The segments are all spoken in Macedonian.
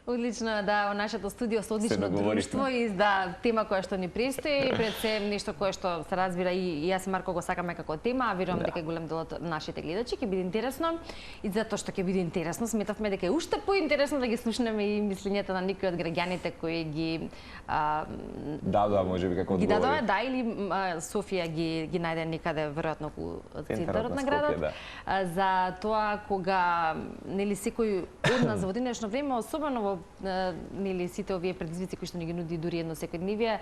Одлично, да, во нашето студио со одлично друштво и да, тема која што ни престои, пред се нешто кое што се разбира и јас и Марко го сакаме како тема, а верувам дека голем дел од нашите гледачи ќе биде интересно. И затоа што ќе биде интересно, сметавме дека е уште поинтересно да ги слушнеме и мислењата на некои од граѓаните кои ги можеби како одговори. Ги дадоа, да, или Софија ги најде некаде веројатно околу центарот на градот. За тоа кога нели секој од нас во денешно време, особено во нели сите овие предизвици кои што ни ги нуди дури едно секојдневие,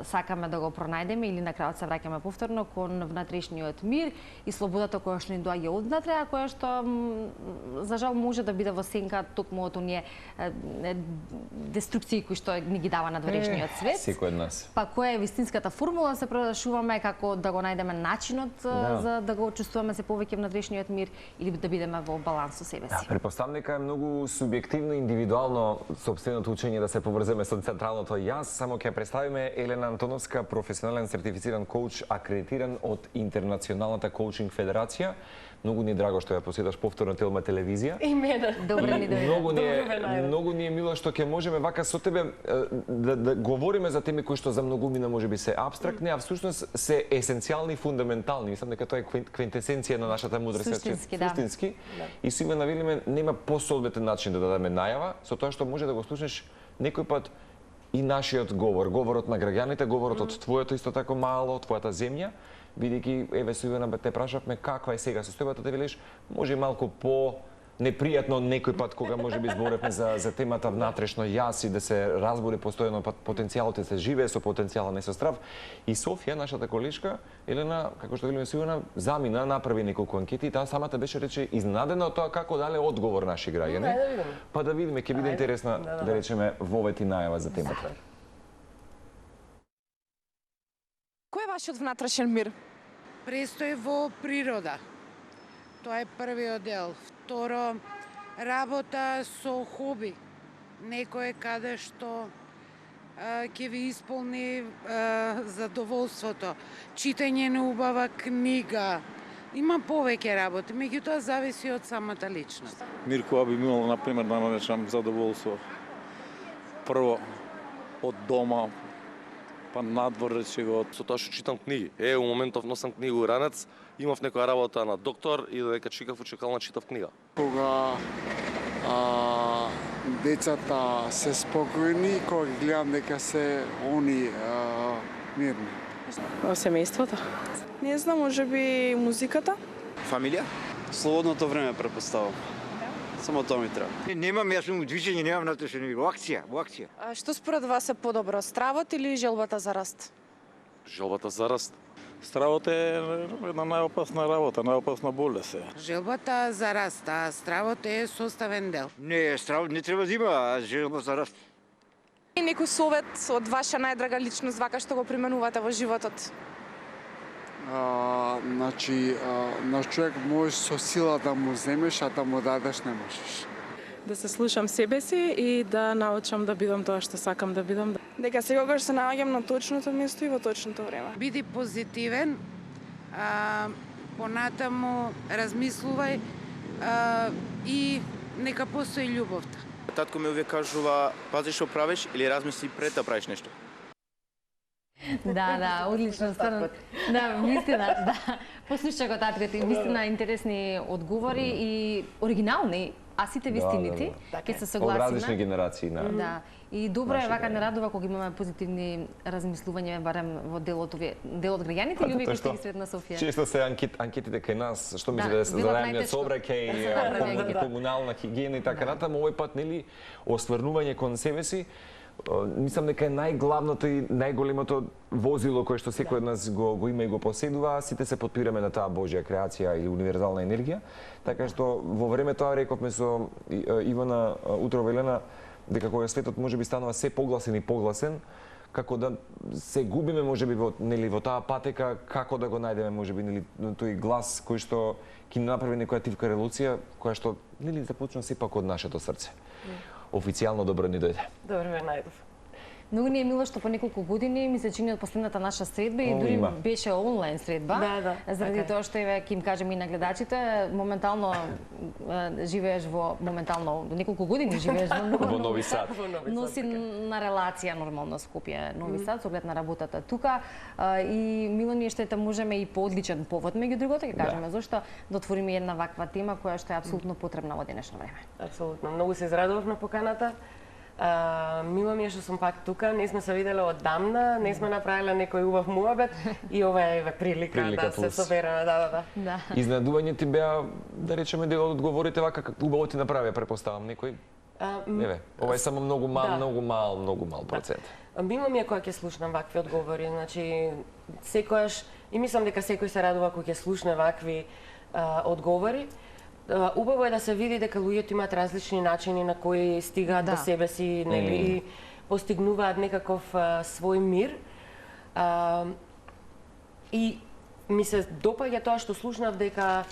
сакаме да го пронајдеме или на крајот се враќаме повторно кон внатрешниот мир и слободата која што ни доаѓа однатре, а која што за жал може да биде во сенка токму од оние деструкции кои што ни ги дава надворешниот свет. Секој од нас. Па која е вистинската формула, се прашуваме како да го најдеме начинот за да го чувствуваме се повеќе внатрешниот мир или да бидеме во баланс со себе си. Да, претпоставам дека е многу субјективно и индивидуално сопственото учење да се поврземе со централното јас. Само ќе представиме Елена Антоновска, професионален сертифициран коуч, акредитиран од Интернационалната коучинг федерација. Многу ни е драго што ја посеташ повторно Телма телевизија. И мене. Добре ни дојде. Многу ни е мило што ќе можеме вака со тебе да говориме за теми кои што за многумина можеби се апстрактни, а всушност се есенцијални и фундаментални. Мислам дека тоа е квинтесенција на нашата мудрост. Суштински. И сите навелиме нема посолветен начин да дадеме најава, со тоа што може да го слушнеш некој пат и нашиот говорот на граѓаните, говорот од твоето исто тако мало, твојата земја, бидејќи еве со Ивана те прашавме каква е сега состојбата, те велиш може малку по непријатно некој пат кога можеби зборевме за темата внатрешно јас и да се разбори постојано потенцијалот се живее со потенцијалот не со страв. И Софија, нашата колешка, Елена, како што велиме со Ивана, замина, направи неколку анкети и таа самата беше рече изненадена од тоа како дале одговор наши граѓани. Па да видиме, ќе биде интересно да речеме во овој најава за темата. Кој е вашиот внатрешен мир? Престои во природа. Тоа е првиот дел. Второ, работа со хоби. Некој каде што ќе ви исполни задоволството. Читање на убава книга. Има повеќе работи, меѓутоа зависи од самата личност. Мир која би имал, например, да наречам задоволство. Прво, од дома, па надвор рече го. Со тоа што читам книги. Во моментов носам книгу ранец, имав некоја работа на доктор и додека чекав у чекална читав книга. Кога децата се спокојни, кога гледам дека се они мирни. Во семејството. Не знам, можеби музиката. Фамилија? Слободното време претпоставам. Само тоа ми треба. Немам јасно движење, немам натрешен мир. Во акција. А што според вас е подобро, стравот или желбата за раст? Желбата за раст. Стравот е една најопасна работа, најопасна болест е. Желбата за раст, а стравот е составен дел. Не, стравот не треба да има, желба за раст. И некој совет од ваша најдрага личност вака што го применувате во животот? Значи, на човек можеш со сила да му земеш, а да му дадеш не можеш. Да се слушам себе си и да научам да бидам тоа што сакам да бидам. Дека секогаш се наоѓам на точното место и во точното време. Биди позитивен, понатаму размислувај и нека постои љубовта. Татко ми увек кажува, пази што правиш или размисли пред да правиш нешто. Да, одлично, стварно. Да, вистина, да. Послушај го таткото и вистина интересни одговори и оригинални, а сите вистините, ќе се согласиме. Од различни генерации, да. И добро е вака не радува кога имаме позитивни размислувања барем во дел од граѓаните или овие кои што ги сред на Софија. Често се анкетите кај нас, што мислите за зараемниот сообраќај, комунална хигиена и така натаму, овој пат нели осврнување кон себе си. Мислам дека е најглавното и најголемото возило кое што секој од нас го има и го поседува, сите се подпираме на таа Божја креација или универзална енергија, така што во време тоа рековме со Ивана утрово Елена дека кога светот можеби станува се погласен и погласен, како да се губиме можеби во таа патека, како да го најдеме можеби нели тој глас кој што ќе направи некоја тивка револуција која што нели започна сепак од нашето срце. Официјално добро ни дојде. Добро ме најдов. Многу ни е мило што по неколку години ми се чини од последната наша средба и дури беше онлайн средба. Заради тоа што еве ќе им кажем и на гледачите, моментално живееш во до неколку години живееш во Нови Сад. Носи на релација нормално Скопје, Нови Сад со оглед на работата тука и мило ни е што можеме и по одличен повод меѓу другото ќе кажеме зошто да отвориме една ваква тема која што е апсолутно потребна во денешно време. Апсолутно. Многу се израдував на поканата. Мило ми е што сум пак тука, не сме се виделе оддамна, не сме направиле некој убав муабет и ова е прилика да се собереме, да. Изненадување ти беа, да речеме, дел од одговорите вака како убаво ти направија, препоставам некој. Еве, ова е само многу мал процент. Мило ми е кога ќе слушнам вакви одговори, значи секојаш и мислам дека секој се радува кога ќе слушне вакви одговори. Убаво е да се види дека луѓето имаат различни начини на кои стигаат до себе си, нели, и постигнуваат некаков свој мир. И ми се допаѓа тоа што слушнав дека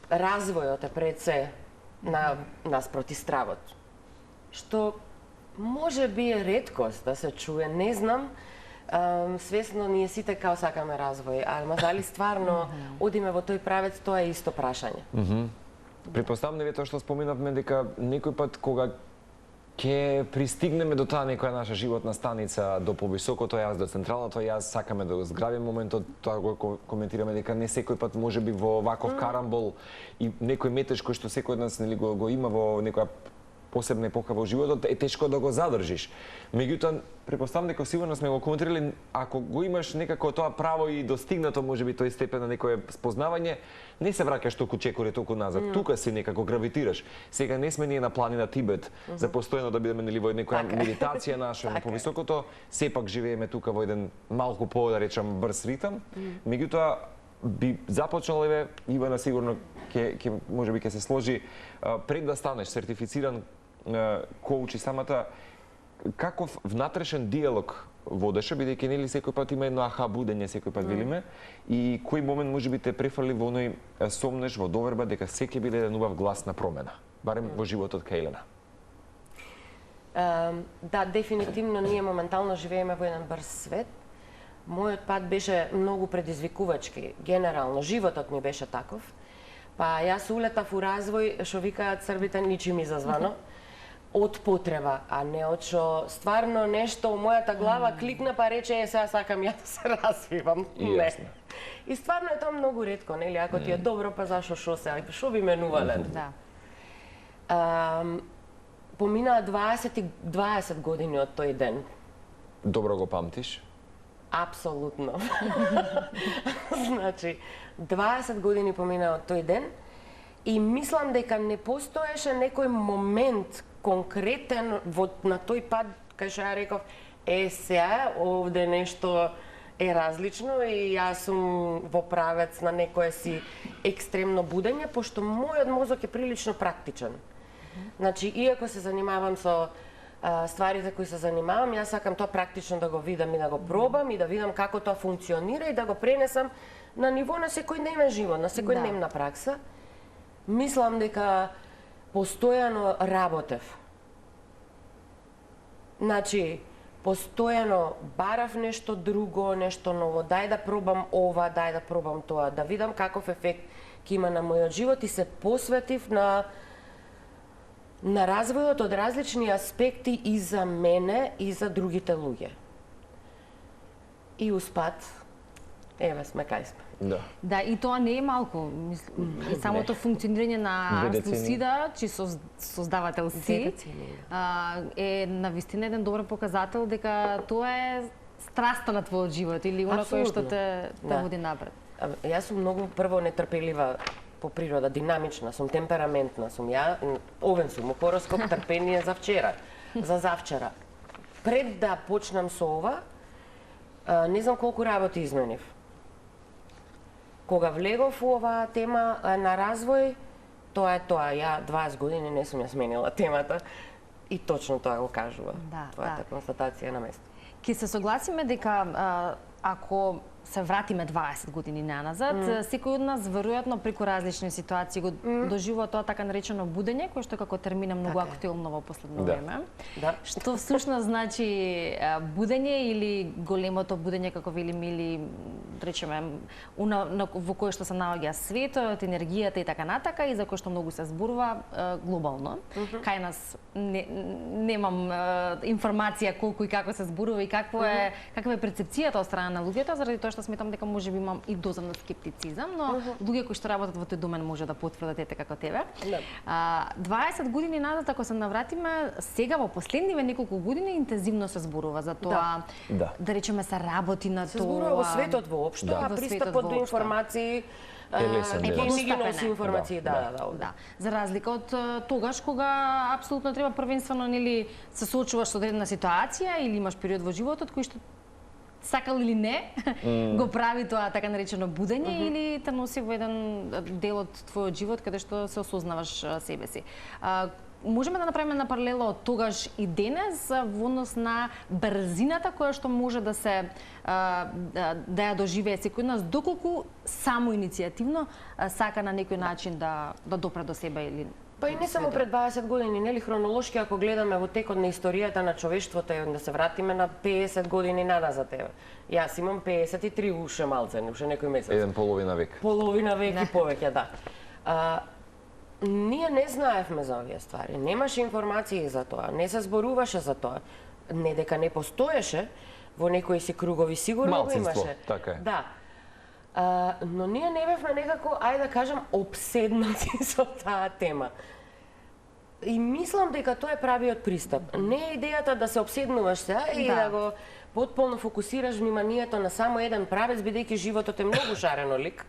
развојот е пред се наспроти стравот. Што може би е реткост да се чуе, не знам. Свесно ние сите као сакаме развој, ама дали стварно одиме во тој правец, тоа е исто прашање. Претпоставам неве тоа што споминавме дека некој пат кога ќе пристигнеме до таа некоја наша животна станица, до повисокото јас, до централното јас, сакаме да го зграбиме моментот, тоа го коментираме дека не секој пат можеби во ваков карамбол и некој метеж кој што секој од нас нели го има во некоја посебна епоха во животот, е тешко да го задржиш. Меѓутоа, претпоставам дека сигурно сме го коментирали, ако го имаш некако тоа право и достигнато можеби тој степен на некое спознавање, не се враќаш толку чекори, толку назад. Тука си некако гравитираш. Сега не сме ние на планина Тибет за постојано да бидеме нели во некоја медитација наша на повисокото, сепак живееме тука во еден малку да речам брз ритам. Меѓутоа би започнал еве Ивана сигурно ќе можеби ќе се сложи пред да станеш сертифициран коуч и самата каков внатрешен диалог водеше, бидејќи нели секој пат има едно аха будење, секој пат велиме, и кој момент можеби те префрли во оној сомнеш, во доверба дека секој биде еден убав глас на промена, барем во животот кај Елена. Да, дефинитивно ние моментално живееме во еден брз свет. Мојот пат беше многу предизвикувачки, генерално, животот ми беше таков. Па јас улетав у развој, што викаат србите, ничим изазвано, од потреба, а не од што стварно нешто у мојата глава кликна па рече, сега сакам ја да се развивам. Не. И стварно е тоа многу ретко, нели? Ако ти е добро, па зашо шо се, шо би менувале? Да. Поминаа 20 години од тој ден. Добро го памтиш? Апсолутно. Значи, 20 години помина од тој ден и мислам дека не постоеше некој момент конкретен на тој пат кај што ја реков, сега овде нешто е различно и јас сум во правец на некое си екстремно будење, пошто мојот мозок е прилично практичен. Значи, иако се занимавам со стварите кои се занимавам, јас сакам тоа практично да го видам и да го пробам и да видам како тоа функционира и да го пренесам на ниво на секојдневен живот, на секојдневна пракса. Мислам дека постојано работев. Значи, постојано барав нешто друго, нешто ново, дај да пробам ова, дај да пробам тоа, да видам каков ефект ќе има на мојот живот и се посветив на развојот од различни аспекти и за мене и за другите луѓе. И успат, еве сме кај сме. Да, и тоа не е малку. И самото функционирање на Слусида, чи создавател си, е навистина еден добар показател дека тоа е страста на твојот живот или оно кое што те води напред. Јас сум многу прво нетрпелива по природа, динамична, сум темпераментна, овен сум, у хороскоп трпение за вчера, за завчера. Пред да почнам со ова, не знам колку работи изменив. Кога влегов у оваа тема на развој, тоа е тоа. Ја 20 години не сум ја сменила темата и точно тоа го кажува. Твојата констатација на место. Ке се согласиме дека ако се вратиме 20 години наназад, секој од нас веројатно преку различни ситуации го доживува тоа така наречено будење, кое што како термин е многу актуелно во последно време. Што всушност значи будење или големото будење, како велиме, или речеме во кое што се наоѓа светот, енергијата и така натака, и за кое што многу се зборува глобално. Кај нас немам информација колку и како се зборува и каква е перцепцијата од страна на луѓето, заради тоа што сметам дека можеби имам и доза на скептицизам, но луѓе кои што работат во тој домен може да потврдат ете како тебе. 20 години назад, ако се навратиме, сега во последниве неколку години интензивно се зборува за тоа, да речеме се работи на тоа. Се зборува во светот воопшто, а пристапот до информации не ги носи информации, да. За разлика од тогаш кога апсолутно треба првенствено нели се соочуваш со одредена ситуација или имаш период во животот кој што сакал или не, го прави тоа така наречено будење или те носи во еден дел од твојот живот каде што се осознаваш себе си. Можеме да направиме на паралела од тогаш и денес во однос на брзината која што може да се да ја доживее секој нас, доколку само иницијативно сака на некој начин да допре до себе или Па и не само пред 20 години, нели хронолошки, ако гледаме во текот на историјата на човештвото, да се вратиме на 50 години назад. Јас имам 53 уште малце, уште некој месец. Еден половина век. Половина век и повеќе, да. Ние не знаевме за овие ствари, немаше информации за тоа, не се зборуваше за тоа. Не дека не постоеше, во некои си кругови сигурно го имаше. Така е. Да. Но ние не бевме некако, ајде да кажам, обседнати со таа тема. И мислам дека тоа е правиот пристап. Не е идејата да се обседнуваш сега и да го потполно фокусираш вниманието на само еден правец, бидејќи животот е многу шарено лик.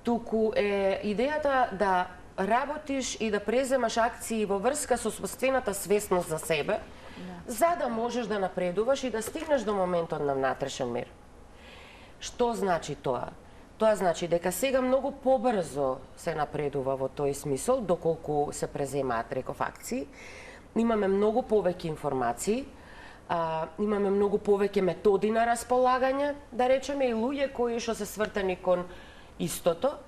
Туку е идејата да работиш и да преземаш акции во врска со собствената свесност за себе, за да можеш да напредуваш и да стигнеш до моментот на внатрешен мир. Што значи тоа? Тоа значи дека сега многу побрзо се напредува во тој смисол, доколку се преземаат, реков, акции. Имаме многу повеќе информации, имаме многу повеќе методи на располагање, да речеме, и луѓе кои што се свртени кон истото.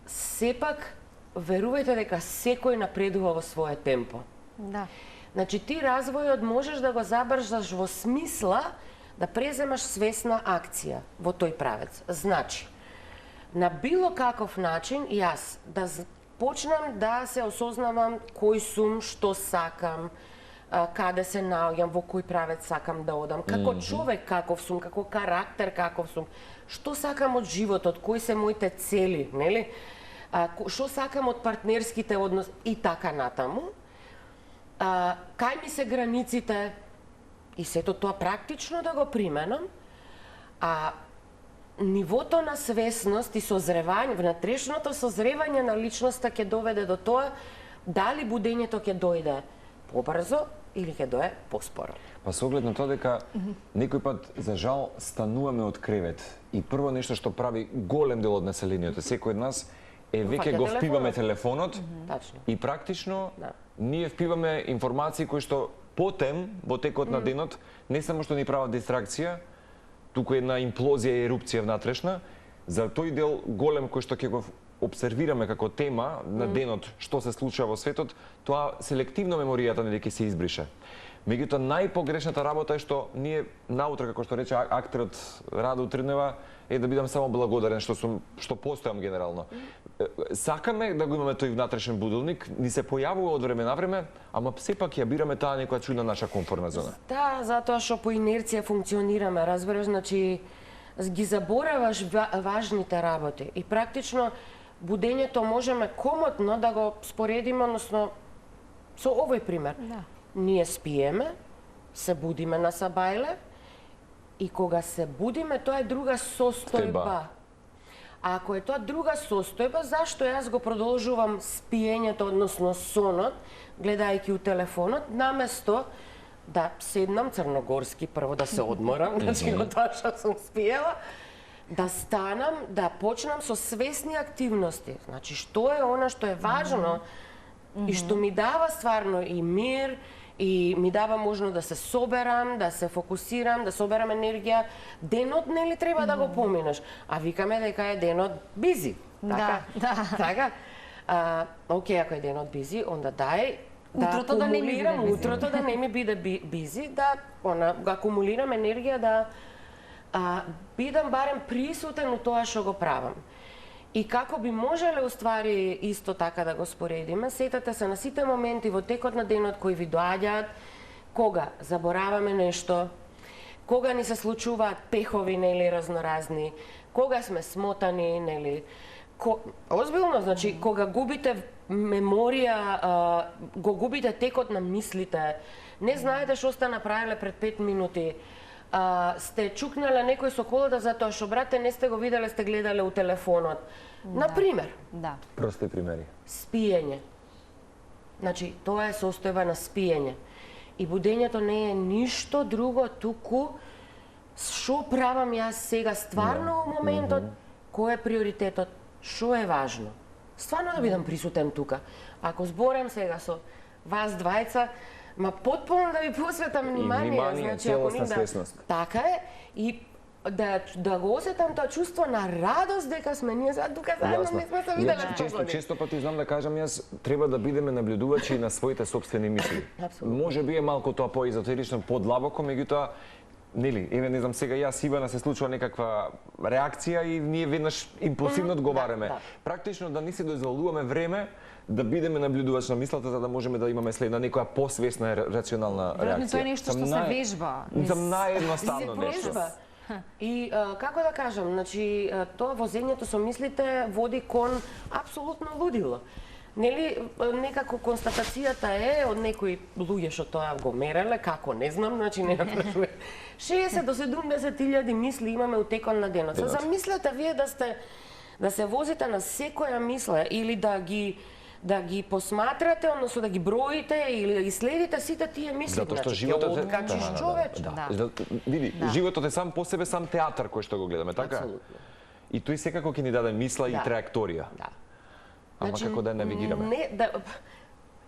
Сепак, верувајте дека секој напредува во свое темпо. Да. Значи, ти развојот можеш да го забрзаш во смисла да преземаш свесна акција во тој правец. Значи, на било каков начин јас да почнам да се осознавам кој сум, што сакам, каде се наоѓам, во кој правец сакам да одам, како човек каков сум, како карактер каков сум, што сакам од животот, кои се моите цели, нели? Што сакам од партнерските односи и така натаму. Кај ми се границите, и сето тоа практично да го применам, а нивото на свесност и созревање, внатрешното созревање на личноста ќе доведе до тоа дали будењето ќе дојде побрзо или ќе дојде поспоро. Па со оглед на тоа дека некој пат, за жал, стануваме од кревет и прво нешто што прави голем дел од населението, секој од нас, е веќе го впиваме телефонот и практично ние впиваме информации кои што потем, во текот на денот, не само што ни прават дистракција, туку една имплозија и ерупција внатрешна, за тој дел голем кој што ќе го обсервираме како тема на денот што се случува во светот, тоа селективно меморијата нели ќе се избрише. Меѓутоа, најпогрешната работа е што ние наутре, како што рече актерот Радо Трнева, е да бидам само благодарен што постојам генерално. Сакаме да го имаме тој внатрешен будилник, ни се појавува од време на време, ама сепак ја бираме таа некоја чудна наша комфортна зона. Да, затоа што по инерција функционираме, разбираш, значи ги забораваш важните работи и практично будењето можеме комотно да го споредиме, односно со овој пример. Ние спиеме, се будиме на сабајле и кога се будиме, тоа е друга состојба. А ако е тоа друга состојба, зашто јас го продолжувам спиењето, односно сонот, гледајќи у телефонот, наместо да седнам црногорски прво да се одморам, значи од тоа што сум спиела, да станам, да почнам со свесни активности. Значи, што е она што е важно и што ми дава стварно и мир, и ми дава можност да се соберам, да се фокусирам, да соберам енергија. Денот нели треба да го поминеш, а викаме дека е денот бизи. Така? Така? Океј, ако е денот бизи, онда дај утрото да не ми биде бизи. Утрото да не ми биде бизи, да го акумулирам енергија да бидам барем присутен у тоа што го правам. И како би можеле уствари исто така да го споредиме, сетете се на сите моменти во текот на денот кои ви доаѓаат, кога забораваме нешто, кога ни се случуваат пехови, нели, разноразни, кога сме смотани, нели, озбилно, значи, кога губите меморија, го губите текот на мислите, не знаете што сте направиле пред 5 минути, сте чукнале некој со колата затоа што, брате, не сте го виделе, сте гледале у телефонот. Например, прости примери. Спиење. Значи, тоа е состојба на спиење. И будењето не е ништо друго, туку што правам јас сега стварно во моментот, кој е приоритетот, што е важно. Стварно да бидам присутен тука. Ако зборам сега со вас двајца, ма потполно да ви посветам внимание, значи ако не свесност. Така е, и да го осетам тоа чувство на радост дека сме ние сега тука заедно, не сме се виделе. Често пати знам да кажам јас, треба да бидеме наблюдувачи на своите собствени мисли. Може би е малку тоа поезотерично, подлабоко, меѓутоа нели, еве не знам сега јас Ивана се случува некаква реакција и ние веднаш импулсивно одговараме. Практично да не си дозволуваме време да бидеме наблюдувач на мислата за да можеме да имаме следна некоја посвесна рационална реакција. Тоа е нешто што се вежба. Зам наједноставно нешто. И како да кажам, значи тоа возењето со мислите води кон апсолутно лудило. Нели, некако констатацијата е од некои луѓе што тоа го мереле, како не знам, значи не напрашуваме. 60 до 70.000 мисли имаме у текот на денот. Замислете вие да се возите на секоја мисла или да ги посматрате, односно да ги броите или да ги следите сите тие мисли. Затоа што животот откачиш човече. Види, животот е сам по себе сам театар кој што го гледаме, така? Апсолутно. И тој секако ќе ни даде мисла и траекторија. Ама како да навигираме?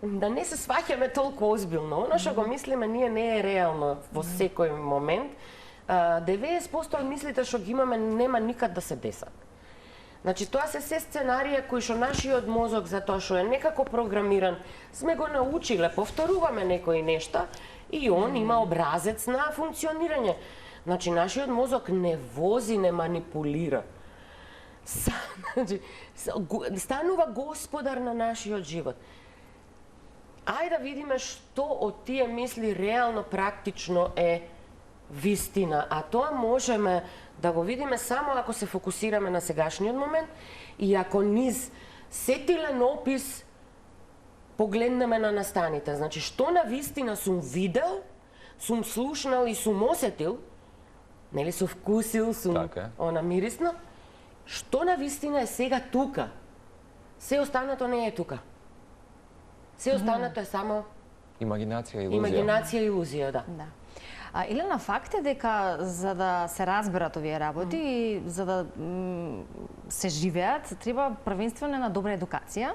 Да не се сваќаме толку озбилно. Оно што го мислиме ние не е реално во секој момент. 90% од мислите што ги имаме нема никад да се десат. Значи, тоа се сценарија кои што нашиот мозок, затоа што е некако програмиран, сме го научиле, повторуваме некои нешта и он има образец на функционирање. Значи, нашиот мозок не вози, не манипулира. Значи, станува господар на нашиот живот. Ајде да видиме што од тие мисли реално, практично е вистина, а тоа можеме да го видиме само ако се фокусираме на сегашниот момент и ако низ сетилен опис погледнеме на настаните. Значи, што на вистина сум видел, сум слушнал и сум осетил, нели сум вкусил, сум мирисно, што на вистина е сега тука. Се останато не е тука. Се останато е само имагинација, илузија. Имагинација и илузија, да. Елена, факт е дека за да се разберат овие работи и за да се живеат, треба првенствено една добра едукација,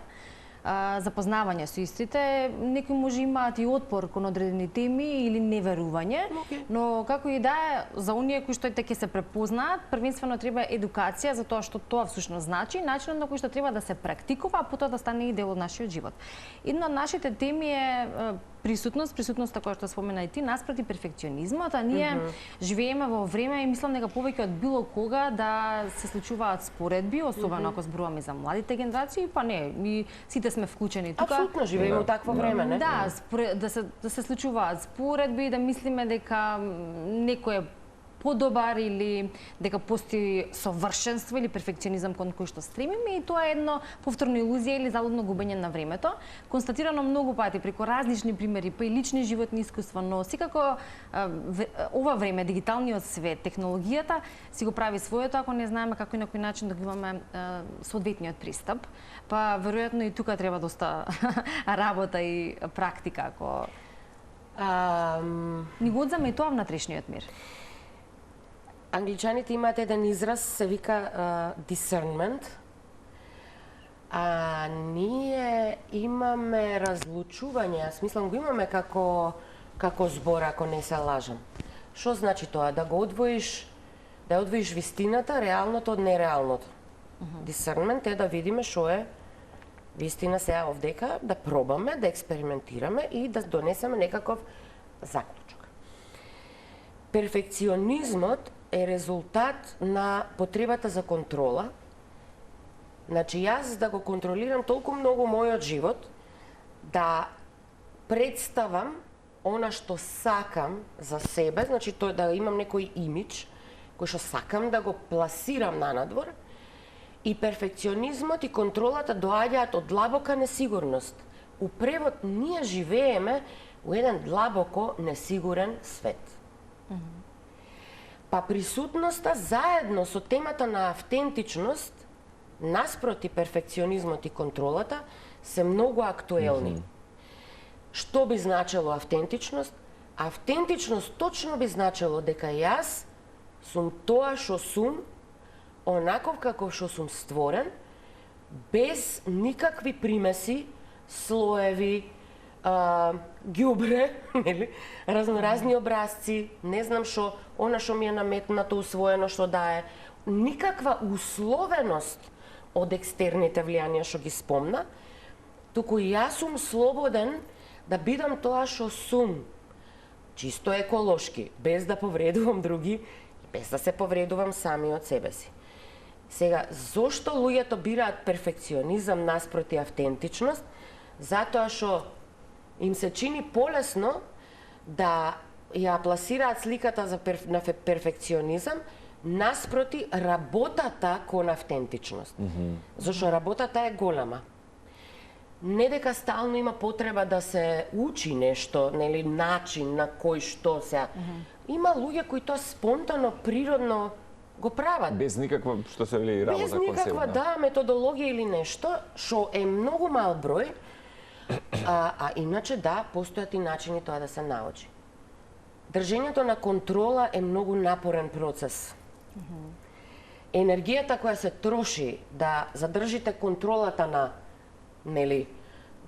запознавање со истите. Некои може имаат и отпор кон одредени теми или неверување, но како и да е, за оние кои што ќе се препознаат, првенствено треба едукација за тоа што тоа всушност значи, начинот на кој што треба да се практикува, а потоа да стане и дел од нашиот живот. Една од нашите теми е присутноста која што спомена и ти, наспроти перфекционизмот, а ние живееме во време и мислам дека повеќе од било кога да се случуваат споредби, особено ако зборуваме за младите генерации, па не, и сите сме вклучени тука. Апсолутно живееме во такво време, не? Да, да се случуваат споредби, да мислиме дека некој е подобар или дека постои совршенство или перфекционизам кон кој што стремиме, и тоа е едно повторно илузија или залудно губење на времето. Констатирано многу пати преку различни примери, па и лични животни искуства, но секако ова време, дигиталниот свет, технологијата си го прави своето, ако не знаеме како и на кој начин да го имаме соодветниот пристап. Па веројатно и тука треба доста работа и практика, ако ни го одземе и тоа внатрешниот мир. Англичаните имаат еден израз, се вика discernment, а ние имаме разлучување, јас мислам го имаме како како збор ако не се лажам. Што значи тоа? Да одвоиш вистината, реалното од нереалното. Discernment е да видиме што е вистина сега овдека, да пробаме, да експериментираме и да донесеме некаков заклучок. Перфекционизмот е резултат на потребата за контрола. Значи, јас да го контролирам толку многу мојот живот, да представам она што сакам за себе, значи тој да имам некој имидж кој што сакам да го пласирам нанадвор, и перфекционизмот и контролата доаѓаат од длабока несигурност. У превод, ние живееме у еден длабоко несигурен свет. Па присутноста заедно со темата на автентичност, наспроти перфекционизмот и контролата, се многу актуелни. Што би значело автентичност? Автентичност точно би значело дека јас сум тоа што сум, онаков како што сум створен, без никакви примеси, слоеви, ѓубре, разноразни образци, не знам што, она што ми е наметнато, усвоено што дае, никаква условеност од екстерните влијанија што ги спомна, туку јас сум слободен да бидам тоа што сум, чисто еколошки, без да повредувам други, без да се повредувам сами од себе си. Сега, зошто луѓето бираат перфекционизам наспроти автентичност? Затоа што им се чини полесно да ја пласираат сликата на перфекционизам наспроти работата кон автентичност. Зашто работата е голема. Не дека стално има потреба да се учи нешто, нели, начин на кој што се. Има луѓе кои тоа спонтано, природно го прават. Без никаква, што се вели, работа концепна. Без никаква, методологија или нешто, што е многу мал број, а иначе постојат и начини тоа да се научи. Држењето на контрола е многу напорен процес. Енергијата која се троши да задржите контролата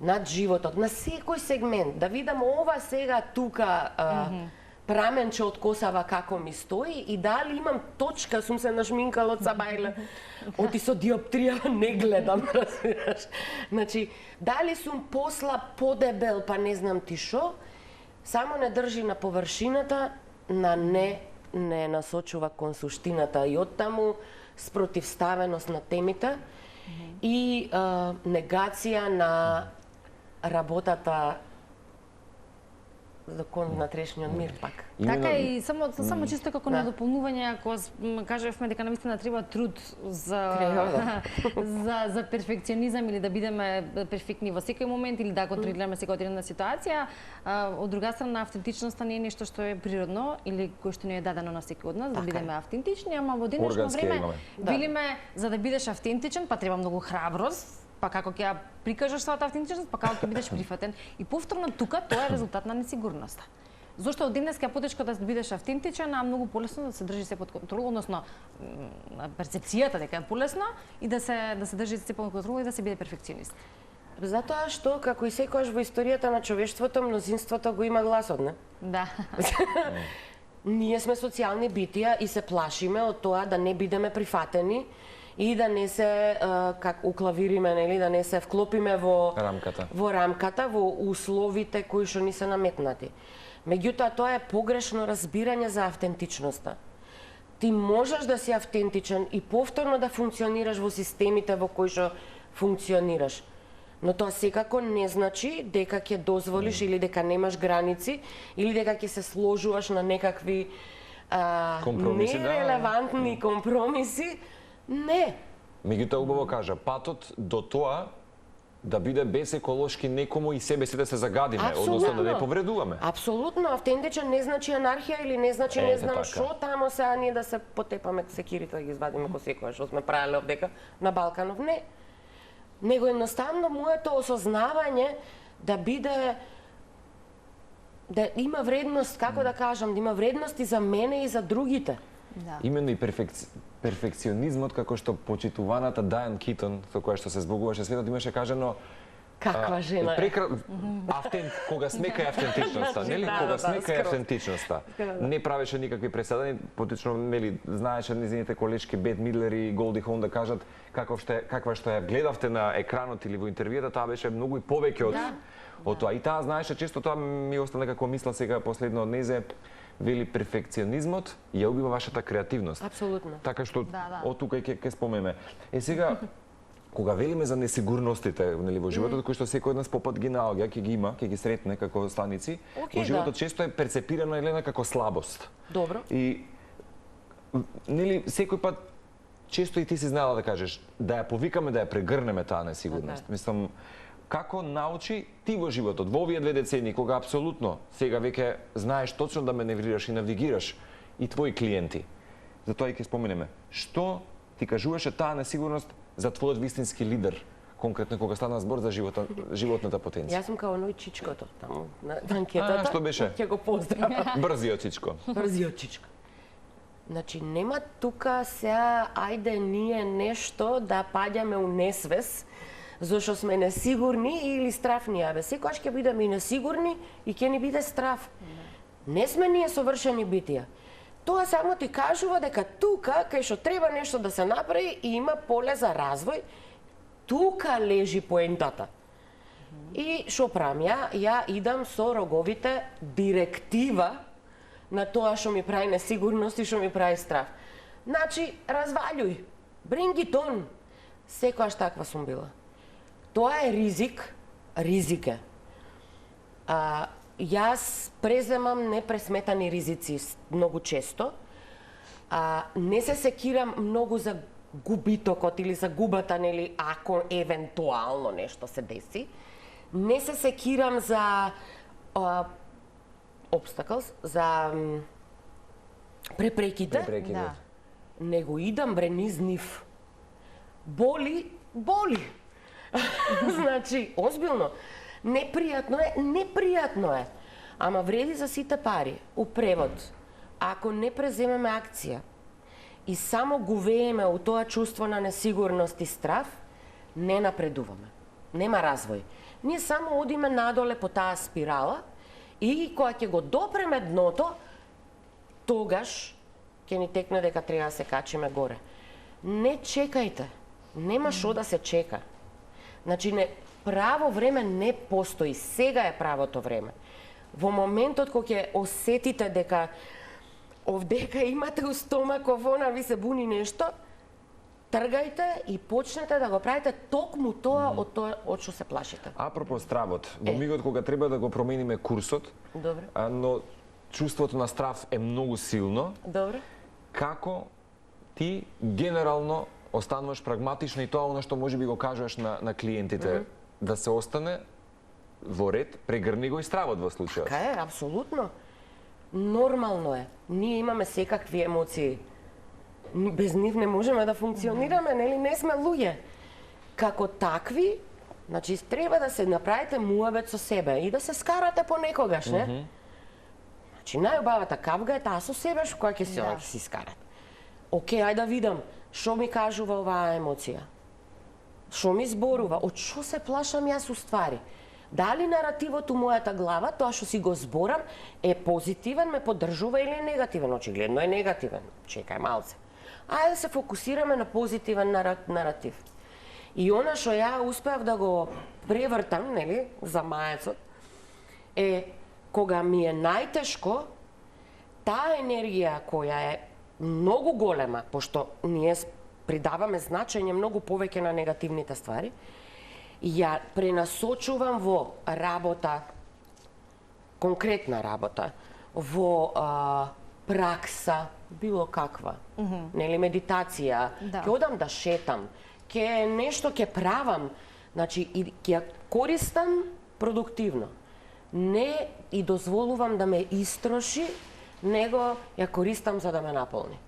над животот, на секој сегмент, да видам ова сега тука праменче од косава како ми стои и дали имам точка, сум се нашминкала од сабајле, оти со диоптрија не гледам, разбираш. Значи, дали сум посла подебел, па не знам ти шо, само не држи на површината, не насочува кон суштината и оттаму спротивставеност на темите и негација на работата кон внатрешниот мир пак. Така и само чисто како надополнување, ако кажевме дека навистина треба труд за перфекционизам или да бидеме перфектни во секој момент или да контролираме секоја ситуација, од друга страна автентичноста не е нешто што е природно или кој што не е дадено на секој од нас да бидеме автентични, ама во денешно време велиме за да бидеш автентичен па треба многу храброст, па како ќе ја прикажеш својата автентичност, па како ќе бидеш прифатен. И повторно тука тоа е резултат на несигурноста. Зошто од денеска е потешко да бидеш автентичен, а многу полесно да се држи се под контрол, односно перцепцијата дека е полесно и да се држи се под контрол и да се биде перфекционист. Затоа што како и секогаш во историјата на човештвото, мнозинството го има гласот, не? Да. Ние сме социјални битија и се плашиме од тоа да не бидеме прифатени и да не се уклавириме, нели, да не се вклопиме во рамката, во условите кои што ни се наметнати. Меѓутоа, тоа е погрешно разбирање за автентичноста. Ти можеш да си автентичен и повторно да функционираш во системите во кои што функционираш. Но тоа секако не значи дека ќе дозволиш или дека немаш граници или дека ќе се сложуваш на некакви нерелевантни компромиси. Не. Меѓутоа убаво кажа, патот до тоа да биде без еколошки некому и себе си да се загадиме, односно да не повредуваме. Апсолутно, автентичен не значи анархија или не значи не знам што, тамо сега ние да се потепаме секирите да ги извадиме ко секоја што сме правеле овдека на Балканов, не. Него едноставно моето осознавање да биде да има вредност, како да кажам, да има вредност и за мене и за другите. Да. Именно и перфекционизмот, како што почитуваната Дајан Китон, со која што се збогуваше светот, имаше кажано Каква жена е? Кога смека е автентичноста, нели? Кога смека е автентичноста. Не правеше никакви преседани, потично, нели, знаеше незините колешки Бет Мидлер и Голди Хон да кажат каква што ја гледавте на екранот или во интервјуата, таа беше многу и повеќе од тоа. И таа знаеше, често тоа ми остана како мисла сега последно од незе, вели перфекционизмот ја убива вашата креативност. Апсолутно. Така што од тука ќе спомнеме. Сега кога велиме за несигурностите, нели, во животот, кои што секој од нас попат ги наоѓа, ќе ги има, ќе ги сретне како станици, во животот често е перцепирано и гледано како слабост. Добро. И нели секој пат често и ти си знаела да кажеш да ја повикаме, да ја прегрнеме таа несигурност. Мислам, како научи ти во животот, во овие 2 децени, кога апсолутно сега веќе знаеш точно да маневрираш и навигираш и твои клиенти. Затоа и ќе споменеме. Што ти кажуваше таа несигурност за твојот вистински лидер, конкретно кога стана збор за животната потенција? Јас сум као оној чичкото таму на анкетата. Што беше? Ќе го поздравам. Брзиот чичко. Брзиот чичко. Значи, нема тука сега, ајде ние нешто да паѓаме у несвес, зашто сме несигурни или страфни. Абе, секогаш ќе бидеме и несигурни и ќе ни биде страф. Не сме ние совршени битија. Тоа само ти кажува дека тука, кај што треба нешто да се направи и има поле за развој, тука лежи поентата. И што правам ја? Ја идам со роговите директива на тоа што ми прави несигурност и што ми прави страф. Значи, развалјуј, bring it on. Секојаш таква сум била. Тоа е ризик е. Јас преземам непресметани ризици многу често. Не се секирам многу за губитокот или за губата, нели, ако евентуално нешто се деси. Не се секирам за obstacles, за препреките. Да. Него идам низ нив. Боли. Значи, озбилно. Непријатно е. Ама вреди за сите пари. У превод, ако не преземеме акција и само гувееме у тоа чувство на несигурност и страф, не напредуваме. Нема развој. Ние само одиме надоле по таа спирала и кога ќе го допреме дното, тогаш ќе ни текне дека треба да се качиме горе. Не чекајте. Нема што да се чека. Значи, право време не постои. Сега е правото време. Во моментот кога ќе осетите дека овдека имате у стомаков, она ви се буни нешто, тргајте и почнете да го правите токму тоа од што се плашите. Апропо стравот, во мигот кога треба да го промениме курсот, но чувството на страв е многу силно. Добро. Како ти генерално остануваш прагматична и тоа што можеби го кажуваш на клиентите, да се остане во ред, прегрни го и стравот во случајот. Така е, апсолутно. Нормално е. Ние имаме секакви емоции. Без нив не можеме да функционираме, нели? Не сме луѓе. Како такви, значи треба да се направите муабет со себе и да се скарате понекогаш, не? Значи најубавата капга е таа со себе, која ќе си скарат. Океј, ајде да видам што ми кажува оваа емоција. Што ми зборува? Од што се плашам јас уствари? Дали наративот у мојата глава, тоа што си го зборам, е позитивен, ме поддржува или е негативен? Очигледно е негативен. Чекај малце. Ајде да се фокусираме на позитивен наратив. И она што ја успеав да го превртам, нели, за маецот, е кога ми е најтешко, таа енергија која е многу голема, пошто ние придаваме значење многу повеќе на негативните ствари, ја пренасочувам во работа, конкретна работа, во пракса, било каква, нели, медитација, ќе одам да шетам, ќе нешто ќе правам, значи, и ќе користам продуктивно. Не и дозволувам да ме истроши, него ја користам за да ме наполни.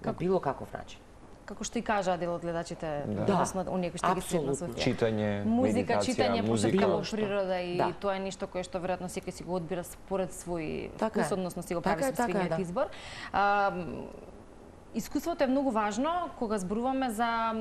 На било каков начин. Како што и кажа дел од гледачите, односно оние кои што ги следат Софија. Читање, музика, читање, музика, природа и тоа е ништо кое што веројатно секој си го одбира според свој вкус, односно си го прави со својот избор. искуството е многу важно кога зборуваме за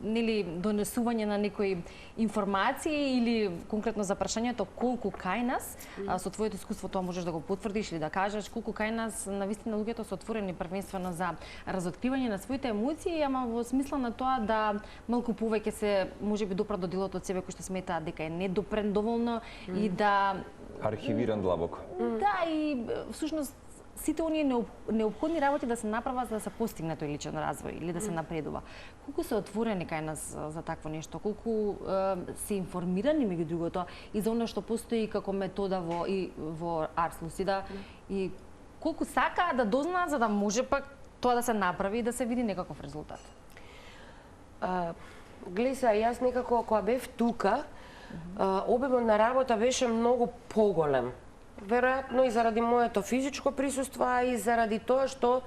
нели донесување на некои информации или конкретно за прашањето колку кај нас со твоето искуство тоа можеш да го потврдиш или да кажеш колку кај нас навистина луѓето се отворени првенствено за разоткривање на своите емоции, ама во смисла на тоа да малку повеќе се можеби допрат до делот од себе кој што сметаат дека е недопрен доволно и да архивиран длабоко. Да, и всушност сите оние неопходни работи да се направат за да се постигне тој личен развој или да се напредува. Колку се отворени кај нас за такво нешто, колку се информирани меѓу другото и за оно што постои како метода во Арс Лусида и колку сакаат да дознаат за да може пак тоа да се направи и да се види некаков резултат. Гледа се, јас некако кога бев тука, обемот на работа беше многу поголем. Веројатно и заради моето физичко присуство, а и заради тоа што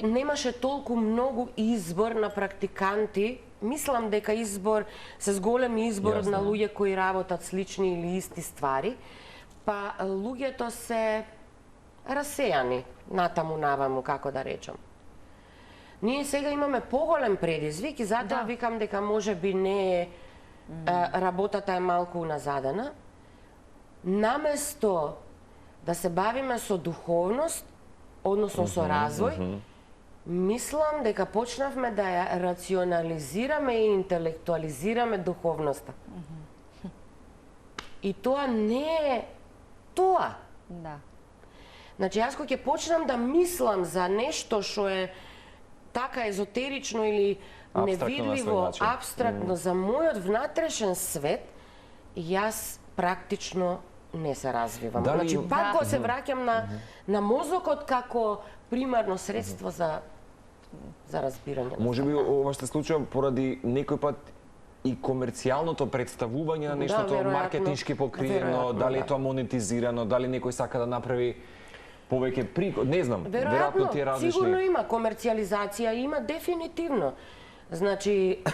немаше толку многу избор на практиканти. Мислам дека се зголем избор на луѓе кои работат слични или исти ствари, па луѓето се расејани натаму наваму, како да речам. Ние сега имаме поголем предизвик и затоа викам дека можеби не е работата е малку уназадена. Наместо да се бавиме со духовност, односно со развој, мислам дека почнавме да ја рационализираме и интелектуализираме духовноста. И тоа не е тоа. Да. Значи, јас кога ќе почнам да мислам за нешто што е така езотерично или невидливо, абстрактно за мојот внатрешен свет, јас практично не се развивам. Значи, пак го се враќам на мозокот како примарно средство за разбирање. Може би ова се случува поради некој пат и комерцијалното представување на нештото, маркетиншки покриено, дали е тоа монетизирано, дали некој сака да направи повеќе приход, не знам, веројатно ти е различни. Сигурно има комерцијализација, има дефинитивно. Значи,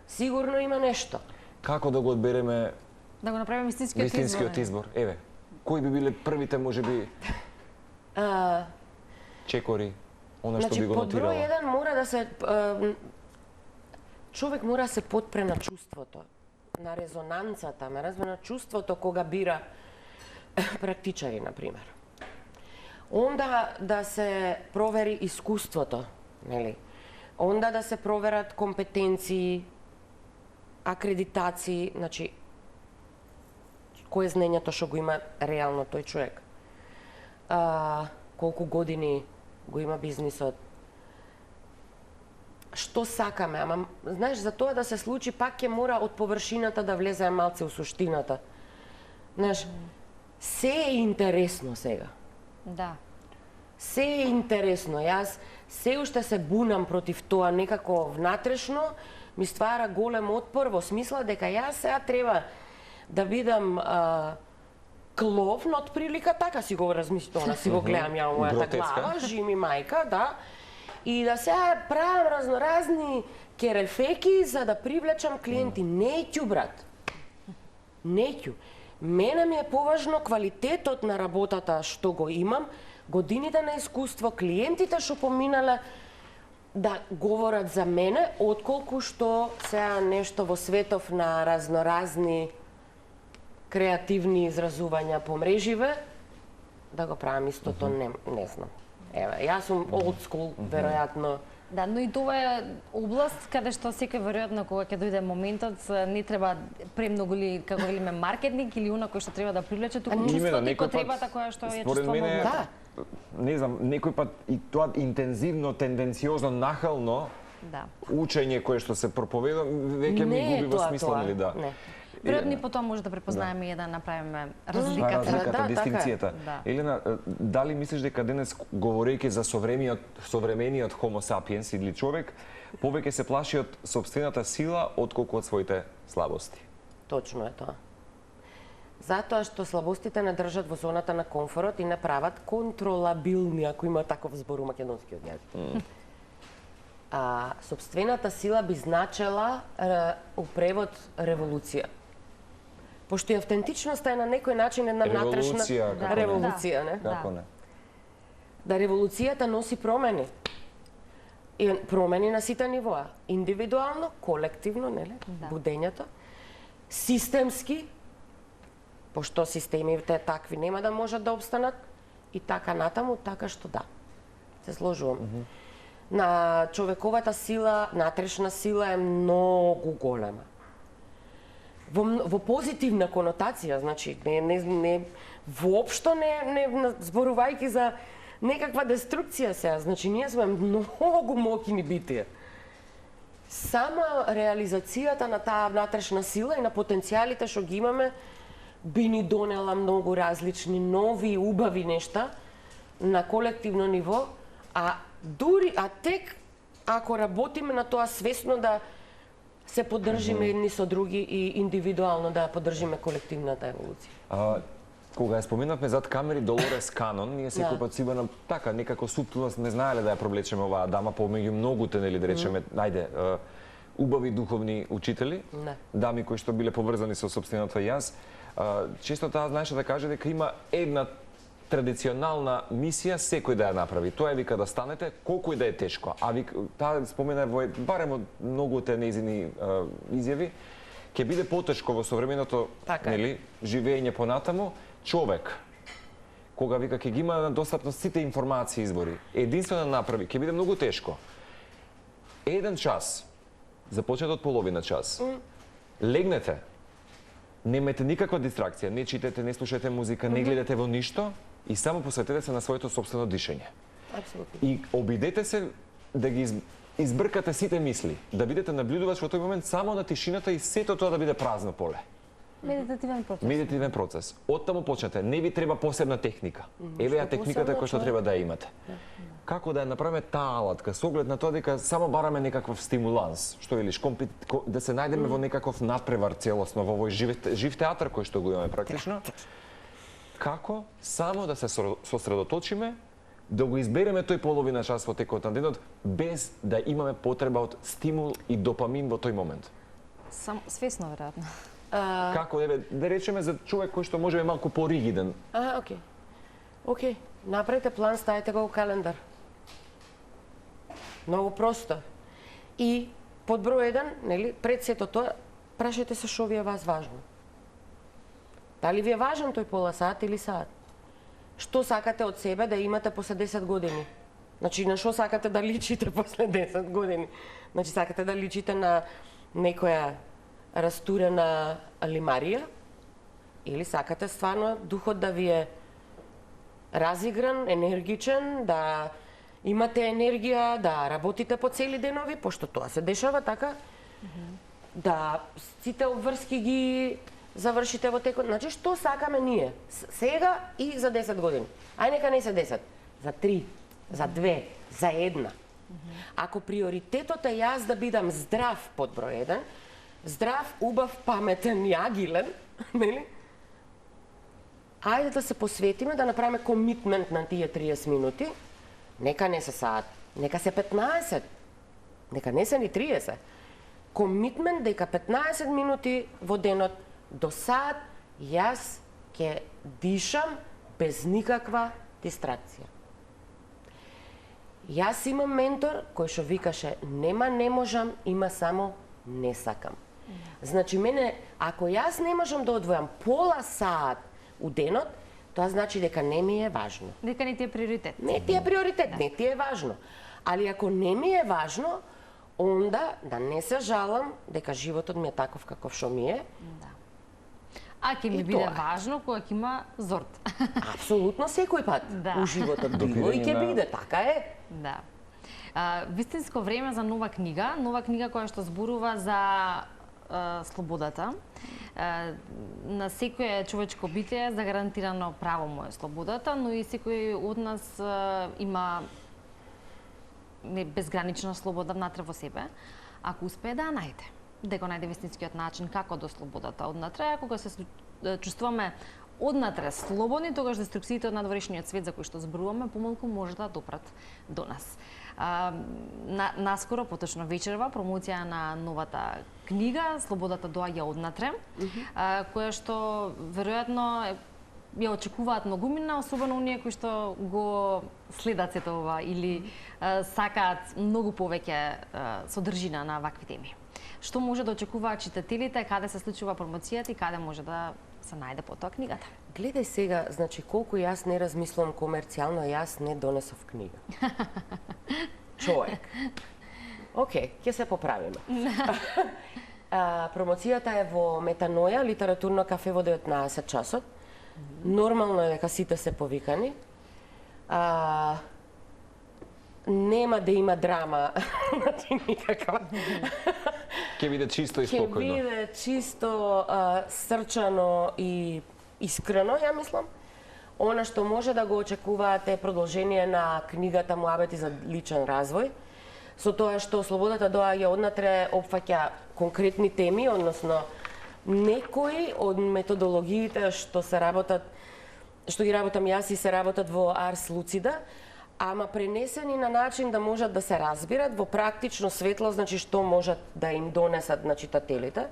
сигурно има нешто. Како да го одбереме да го направиме вистинскиот избор? Еве, кои би биле првите можеби чекори, она што би го нотирала? Значи, под број 1 мора да се човек мора да се потпре на чувството, на резонанцата, на чувството кога бира практичари, например. Онда да се провери искуството, нели? Онда да се проверат компетенции, акредитации, значи кој е знаењето што го има реално тој човек. Колку години го има бизнисот. Што сакаме, ама знаеш, за тоа да се случи пак ќе мора од површината да влезе малце у суштината. Знаеш, се е интересно сега. Да. Се е интересно. Јас се уште се бунам против тоа, некако внатрешно ми ствара голем отпор во смисла дека јас сега треба да бидам кловн од прилика, така си го размислувам, си го гледам ја во мојата глава, жими мајка, да, и да сега правам разноразни керефеки за да привлечам клиенти. Неќу, брат. Неќу. Мене ми е поважно квалитетот на работата што го имам, годините на искуство, клиентите што поминале да говорат за мене, отколку што сега нешто во светов на разноразни креативни изразувања по мреживе, да го правам истото, не знам. Еве, јас сум old school, веројатно. Да, но и тоа е област каде што секој веројатно кога ќе дојде моментот не треба премногу ли како велиме маркетинг или она кој што треба да привлече туку чувството и потребата која што ја чувствуваме. Да. Не знам, некој пат и тоа интензивно, тенденциозно, нахално учење кое што се проповеда веќе ми губи во смисла, нели да. Веројатно и потоа може да препознаеме и да направиме разликата, дистинкцијата. Елена, дали мислиш дека денес говорејќи за современиот Homo sapiens или човек, повеќе се плаши од сопствената сила отколку од своите слабости? Точно е тоа. Затоа што слабостите не држат во зоната на комфорот и не прават контролабилни, ако има таков збор у македонскиот јазик. Сопствената сила би значела у превод револуција. Пошто и автентичноста е на некој начин една натрешна револуција, не? Како не? да револуцијата носи промени. И промени на сите нивоа, индивидуално, колективно, нели? Будењето, системски, пошто системите такви нема да можат да обстанат, и така натаму, така што да. Се сложувам. На човековата сила, натрешна сила е многу голема. Во позитивна конотација, значи, воопшто не зборувајќи за некаква деструкција сега, значи ние сме многу моќни битија. Сама реализацијата на таа внатрешна сила и на потенцијалите што ги имаме би ни донела многу различни, нови, убави нешта на колективно ниво, а тек ако работиме на тоа свесно да се поддржиме едни со други и индивидуално да поддржиме колективната еволуција. Кога ја споменавме зад камери Долорес Канон, ние секој пат сигурно така некако суптилно не знаеле да ја проблечеме оваа дама помеѓу многуте, нели да речеме, најде убави духовни учители, дами кои што биле поврзани со сопственото јас. Често таа знаеше да каже дека има една традиционална мисија секој да ја направи. Тоа е вика да станете колку и да е тешко. А таа спомена барем од многуте нејзини изјави, ќе биде потешко во современото, нели, живење понатаму, човек кога вика ќе ги има на достапност сите информации и избори, единствено направи, ќе биде многу тешко. Еден час, започнете од половина час. Легнете. Немете никаква дистракција, не читете, не слушате музика, не гледате во ништо и само посветете се на своето сопствено дишење. Апсолутно. И обидете се да ги избркате сите мисли, да бидете наблюдувач во тој момент само на тишината и сето тоа да биде празно поле. Медитативен процес. Медитативен процес. Оттаму почнете. Не ви треба посебна техника. Еве ја техниката која што треба да имате. Како да ја направиме таа алатка со оглед на тоа дека само бараме некаков стимуланс, што велиш, да се најдеме во некаков надпревар целосно во овој жив театар кој што го имаме практично. Како само да се сосредоточиме, да го избереме тој половина час во текот на денот без да имаме потреба од стимул и допамин во тој момент. Свесно веројатно. Како да речеме за човек кој што може да е малку поригиден? Океј. Направете план, ставете го во календар. Многу просто. И под број 1, нели, пред сето тоа, прашајте се што ви е вас важно. Дали ви е важен тој пола сат или сат? Што сакате од себе да имате после 10 години? Значи, на што сакате да личите после 10 години? Значи, сакате да личите на некоја растурена лимарија? Или сакате стварно духот да ви е разигран, енергичен, да имате енергија, да работите по цели денови, пошто тоа се дешава така, да сите обврски ги завршите во текот. Значи, што сакаме ние? Сега и за 10 години. Ај нека не се 10, за 3, за 2, за 1. Ако приоритетот е јас да бидам здрав под број 1, здрав, убав, паметен и агилен, нели? Ајде да се посветиме, да направиме комитмент на тие 30 минути. Нека не се саат, нека се 15, нека не се ни 30. Комитмент дека 15 минути во денот до саат јас ќе дишам без никаква дистракција. Јас имам ментор кој што викаше нема не можам, има само не сакам. Значи мене, ако јас не можам да одвојам пола саат у денот, тоа значи дека не ми е важно. Дека не ти е приоритет. Не ти е приоритет, не ти е важно. Али ако не ми е важно, онда да не се жалам дека животот ми е таков каков што ми е. А ќе ми биде важно кога ќе има зорт. Апсолутно секој пат у животот било и ќе биде, така е. Да. Вистинско време за нова книга која што зборува за слободата. На секое човечко битие е загарантирано право му е слободата, но и секој од нас има безгранична слобода внатре во себе, ако успее да најде. Да го најде вистинскиот начин како до слободата однатре, кога се чувствуваме однатре слободни, тогаш деструкциите од надворешниот свет за кој што зборуваме помалку може да допрат до нас. Наскоро, поточно вечерва, промоција на новата книга «Слободата доаѓа однатре», која што веројатно ја очекуваат многумина, особено оние кои што го следат сето ова или сакаат многу повеќе содржина на вакви теми. Што може да очекуваат читателите, каде се случува промоцијата и каде може да се најде потоа книгата? Гледај сега, значи колку јас не размислувам комерцијално, јас не донесов книга. Човек. Океј, ќе се поправиме. Промоцијата е во Метаноја, литературно кафе во 19 часот. Нормално е дека сите се повикани. Нема да има драма, значи никаква. Ќе биде чисто и спокојно. Ќе биде чисто, срчано и искрено, ја мислам. Она што може да го очекуваате е продолжение на книгата Муабети за личен развој, со тоа што Слободата доаѓа однатре, опфаќа конкретни теми, односно некои од методологиите што се работат, што ги работам јас и се работат во Арс Луцида, ама пренесени на начин да можат да се разбират во практично светло, значи што можат да им донесат на читателите.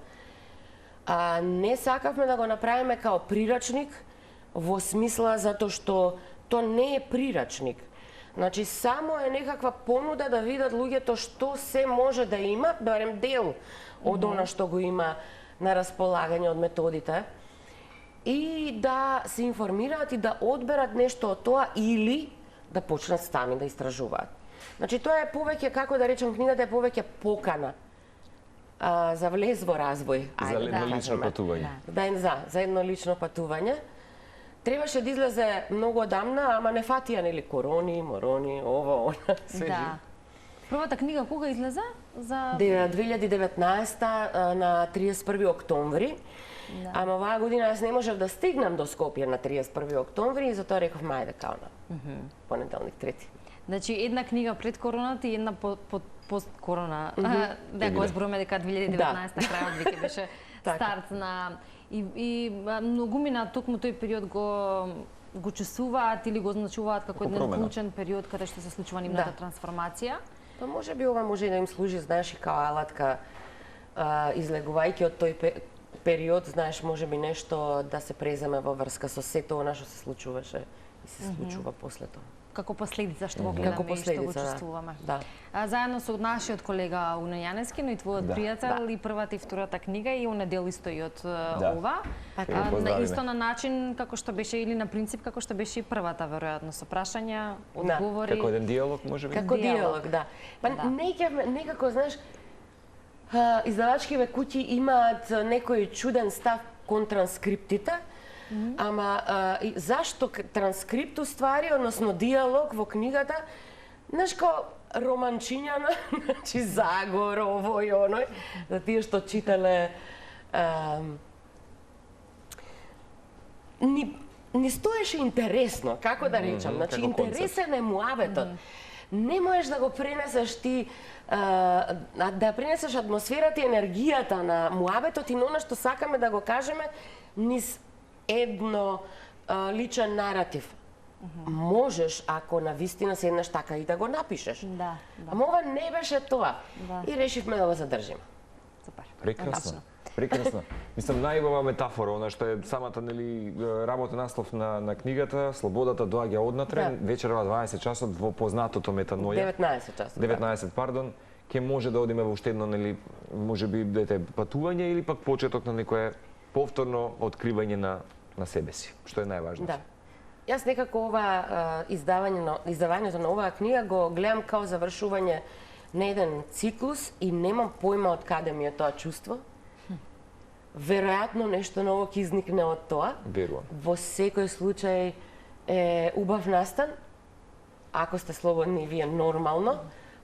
Не сакавме да го направиме као прирачник, во смисла затоа што то не е прирачник. Значи само е некаква понуда да видат луѓето што се може да има, барем дел од она што го има на располагање од методите, и да се информираат и да одберат нешто од тоа или да почнат сами да истражуваат. Значи тоа е повеќе, како да речем, книгата е повеќе покана за влез во развој. За едно лично патување. За едно лично патување. Требаше да излезе многу одамна, ама не фатија, нели, корони, морони, ова, она, Да. Првата книга кога излезе? За 2019 на 31 октомври. Ама оваа година јас не можев да стигнам до Скопје на 31 октомври и затоа реков мајде као на понеделник 3. Значи една книга пред короната и една пост корона. Дека зборуваме дека 2019 крајот веќе беше старт на и многумина токму тој период го чувствуваат или го означуваат како еден клучен период каде што се случува нивната трансформација. Па може би ова може и да им служи, знаеш, и као алатка, излегувајќи од тој период, знаеш, може би нешто да се преземе во врска со сето она што се случуваше и се случува после тоа. Како последица што го гледаме и што го чувствуваме. Да. Заедно со нашиот колега Уна Јанески, но и твојот пријател, и првата и втората книга и он дел исто и од ова. Исто на начин како што беше или на принцип како што беше и првата, веројатно со прашања, одговори. Како еден диалог можеби? Како диалог, да. Па некако, знаеш, издавачкиве куќи имаат некој чуден став кон транскриптите, ама зашто транскрипт уствари, односно диалог во книгата, знаеш, као романчињана, значи Загор, овој, оној, за тие што читале, ни стоеше интересно, како да речам, значи интересен е муабетот. Не можеш да го пренесеш ти, да пренесеш атмосферата и енергијата на муабетот и на она што сакаме да го кажеме низ едно личен наратив. Можеш, ако на вистина седнеш така и да го напишеш. Ама ова не беше тоа. И решивме да го задржиме. Супер. Прекрасно. Прекрасно. Мислам, најубава метафора, она што е самата, нели, работен наслов на книгата, Слободата доаѓа однатре, вечерва 20 часот во познатото Метаноја. 19 часот. 19, пардон. Ке може да одиме во уште едно, нели, можеби дете патување или пак почеток на некое повторно откривање на себе си, што е најважното. Да. Јас некако ова издавањето на оваа книга го гледам као завршување на еден циклус и немам појма од каде ми е тоа чувство. Веројатно нешто ново ќе изникне од тоа. Верувам. Во секој случај е убав настан. Ако сте слободни вие нормално,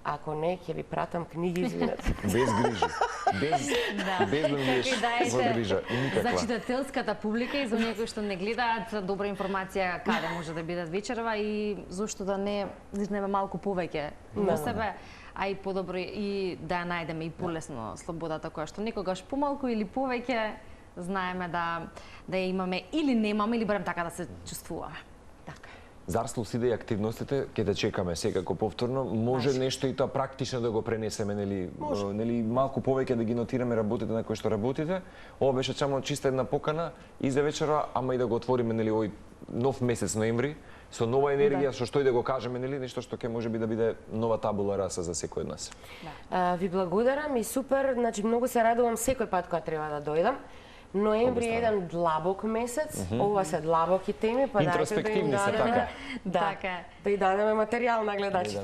ако не, ќе ви пратам книги, извинете. Без грижи. Без да бидеш во грижа. За читателската публика и за оние кои што не гледаат, добра информација каде може да бидат вечерва и зошто да не излезнеме малку повеќе во себе, а и подобро и да ја најдеме и полесно слободата која што некогаш помалку или повеќе знаеме да ја имаме или немаме или барем така да се чувствуваме. Така. Зарслус иде и активностите, ќе да чекаме секако повторно. Може нешто и тоа практично да го пренесеме, нели малку повеќе да ги нотираме работите на кои што работите. Ова беше само чиста една покана и за вечера, ама и да го отвориме нели овој нов месец ноември со нова енергија, со што и да го кажеме, нели, нешто што ќе можеби да биде нова табула раса за секој од нас. Ви благодарам и супер, значи многу се радувам секој пат кога треба да дојдам. Ноември е еден длабок месец, ова се длабоки теми, па интроспективни се така. Да, да и дадеме материјал на гледачите.